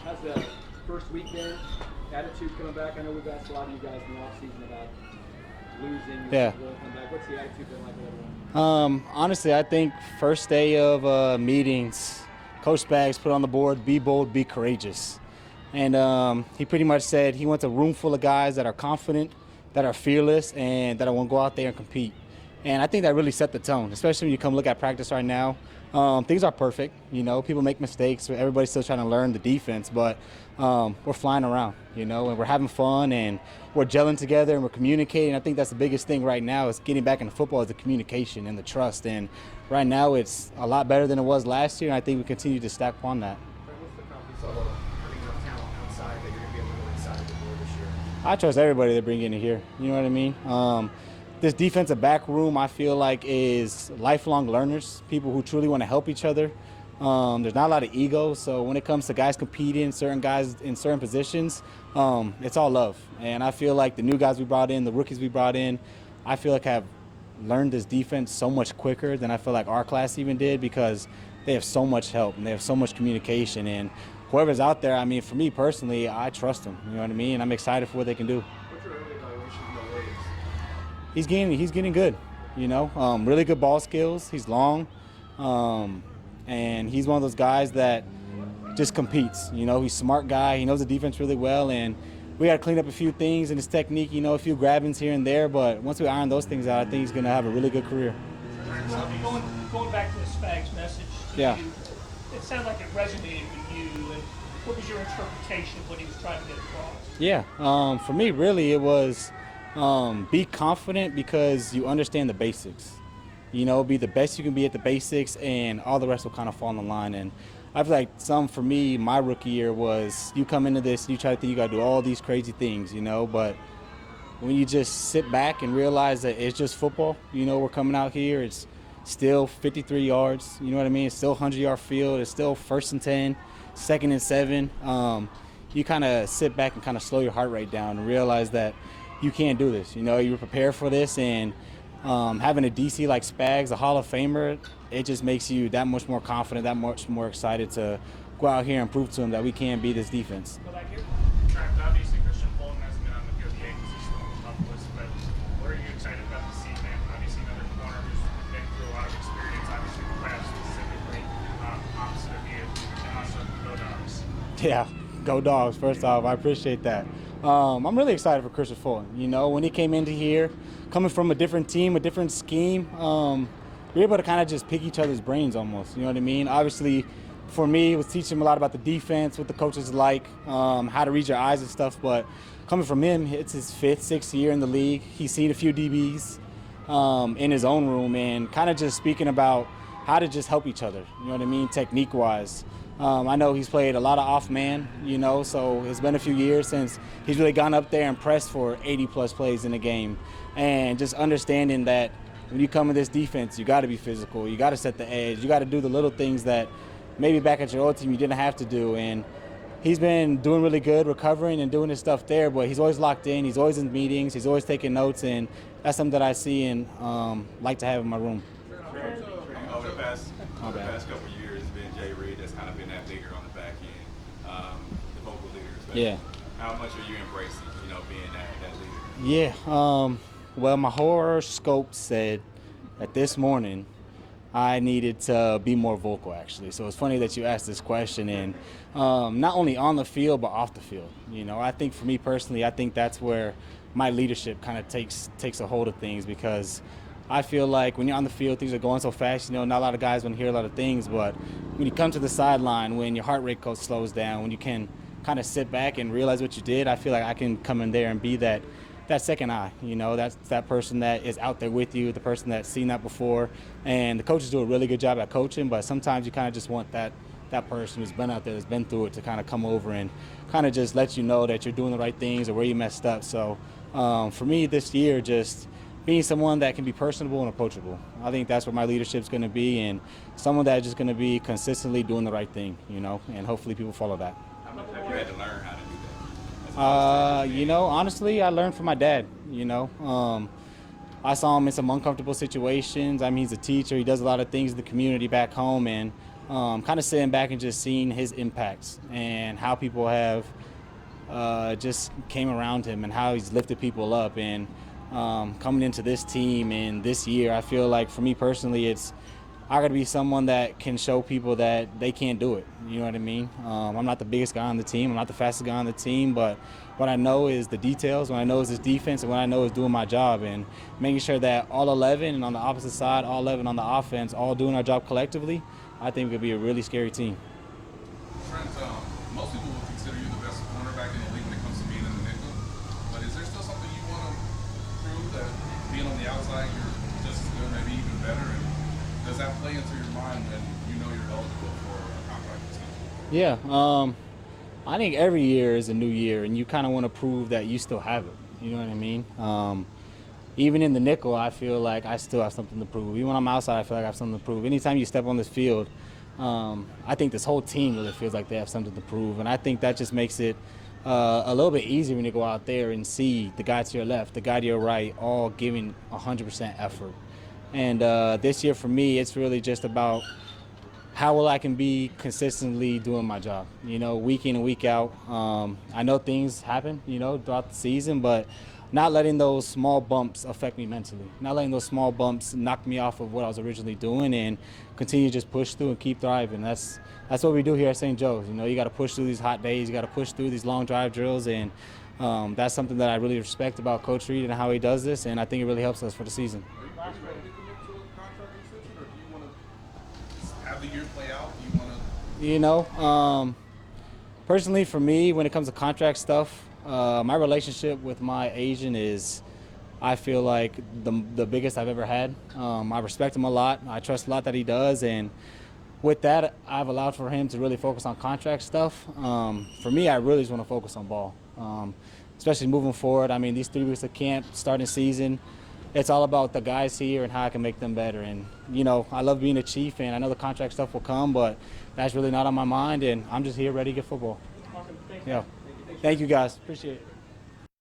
How's the first week been? Attitude coming back? I know we've asked a lot of you guys in the offseason about losing. Yeah. Come back. What's the attitude been like with everyone? Honestly, I think first day of meetings, Coach Spags put on the board, be bold, be courageous. And he pretty much said he wants a room full of guys that are confident, that are fearless, and that want to go out there and compete. And I think that really set the tone, especially when you come look at practice right now. Things are perfect. You know, people make mistakes. Everybody's still trying to learn the defense, but we're flying around, you know, and we're having fun, and we're gelling together, and we're communicating. I think that's the biggest thing right now is getting back into football is the communication and the trust. And right now it's a lot better than it was last year, and I think we continue to stack upon that. What's the confidence level of having enough talent outside that you're going to be able to really excited for this year? I trust everybody that bring in here. You know what I mean? This defensive back room, I feel like, is lifelong learners, people who truly want to help each other. There's not a lot of ego, so when it comes to guys competing, certain guys in certain positions, it's all love. And I feel like the new guys we brought in, the rookies we brought in, I feel like have learned this defense so much quicker than I feel like our class even did because they have so much help and they have so much communication. And whoever's out there, I mean, for me personally, I trust them. You know what I mean? And I'm excited for what they can do. What's your early evaluation of Williams? He's getting good, you know, really good ball skills. He's long, and he's one of those guys that just competes. You know, he's a smart guy. He knows the defense really well, and we got to clean up a few things in his technique, you know, a few grabbings here and there. But once we iron those things out, I think he's going to have a really good career. Well, going back to the Spags message to Yeah. you, it sounded like it resonated with you. And what was your interpretation of what he was trying to get across? Yeah, for me, really, it was be confident because you understand the basics. You know, be the best you can be at the basics, and all the rest will kind of fall in line. And I feel like for me, my rookie year was you come into this and you try to think you got to do all these crazy things, you know, but when you just sit back and realize that it's just football, you know, we're coming out here, it's still 53 yards, you know what I mean? It's still 100-yard field, it's still 1st and 10, 2nd and 7. You kind of sit back and kind of slow your heart rate down and realize that you can't do this. You know, you were prepared for this, and having a DC like Spags, a Hall of Famer, it just makes you that much more confident, that much more excited to go out here and prove to him that we can be this defense. Trent, obviously Christian Fulton hasn't been on the field yet because he's still on the tough list, but what are you excited about to see, man? Obviously another corner who's been through a lot of experience, obviously the class specifically, opposite of you, and also go dogs. Yeah, go Dogs. First off, I appreciate that. I'm really excited for Christian Fulton. You know, when he came into here, coming from a different team, a different scheme, we were able to kind of just pick each other's brains almost. You know what I mean? Obviously, for me, it was teaching him a lot about the defense, what the coaches like, how to read your eyes and stuff. But coming from him, it's his 5th, 6th year in the league. He's seen a few DBs in his own room, and kind of just speaking about how to just help each other. You know what I mean? Technique-wise. I know he's played a lot of off-man, you know, so it's been a few years since he's really gone up there and pressed for 80-plus plays in a game. And just understanding that when you come in this defense, you got to be physical, you got to set the edge, you got to do the little things that maybe back at your old team you didn't have to do. And he's been doing really good, recovering and doing his stuff there, but he's always locked in, he's always in meetings, he's always taking notes, and that's something that I see and like to have in my room. Over the past couple of years, it's been Jay Reed that's kind of been that leader on the back end, the vocal leader especially. Yeah. How much are you embracing, you know, being that leader? Yeah, well, my horoscope said that this morning I needed to be more vocal, actually. So it's funny that you asked this question, and not only on the field, but off the field. You know, I think for me personally, I think that's where my leadership kind of takes a hold of things, because I feel like when you're on the field, things are going so fast, you know, not a lot of guys want to hear a lot of things, but when you come to the sideline, when your heart rate slows down, when you can kind of sit back and realize what you did, I feel like I can come in there and be that second eye, you know, that's that person that is out there with you, the person that's seen that before. And the coaches do a really good job at coaching, but sometimes you kind of just want that person who's been out there, that's been through it, to kind of come over and kind of just let you know that you're doing the right things or where you messed up. So for me this year, just being someone that can be personable and approachable. I think that's what my leadership's going to be, and someone that's just going to be consistently doing the right thing, you know, and hopefully people follow that. How much have you had to learn how to do that? You know, honestly, I learned from my dad, you know. I saw him in some uncomfortable situations. I mean, he's a teacher. He does a lot of things in the community back home, and kind of sitting back and just seeing his impacts and how people have just came around him and how he's lifted people up. And coming into this team and this year, I feel like for me personally, I got to be someone that can show people that they can't do it. You know what I mean? I'm not the biggest guy on the team. I'm not the fastest guy on the team, but what I know is the details. What I know is this defense, and what I know is doing my job and making sure that all 11 and on the opposite side, all 11 on the offense, all doing our job collectively. I think it could be a really scary team. Trent, most people would consider you the best cornerback in the league when it comes to being in the nickel, but is there still something you want to prove, that being on the outside you're just as good, maybe even better? And does that play into your mind when you know you're eligible for a contract extension? Yeah, I think every year is a new year, and you kind of want to prove that you still have it. You know what I mean? Even in the nickel, I feel like I still have something to prove. Even when I'm outside, I feel like I have something to prove. Anytime you step on this field, I think this whole team really feels like they have something to prove, and I think that just makes it a little bit easier when you go out there and see the guy to your left, the guy to your right, all giving 100% effort. And this year for me, it's really just about how well I can be consistently doing my job, you know, week in and week out. I know things happen, you know, throughout the season, but not letting those small bumps affect me mentally, not letting those small bumps knock me off of what I was originally doing, and continue to just push through and keep thriving. That's what we do here at St. Joe's. You know, you got to push through these hot days, you got to push through these long drive drills, and that's something that I really respect about Coach Reed and how he does this, and I think it really helps us for the season. Are you ready to commit to a contract extension, or do you want to have the year play out? Do you want to? You know, personally for me, when it comes to contract stuff, my relationship with my agent is, I feel like, the biggest I've ever had. I respect him a lot. I trust a lot that he does, and with that, I've allowed for him to really focus on contract stuff. For me, I really just want to focus on ball, especially moving forward. I mean, these 3 weeks of camp, starting season, it's all about the guys here and how I can make them better. And, you know, I love being a Chief, and I know the contract stuff will come, but that's really not on my mind, and I'm just here ready to get football. Awesome. Thank you. Yeah. Thank you, guys. Appreciate it.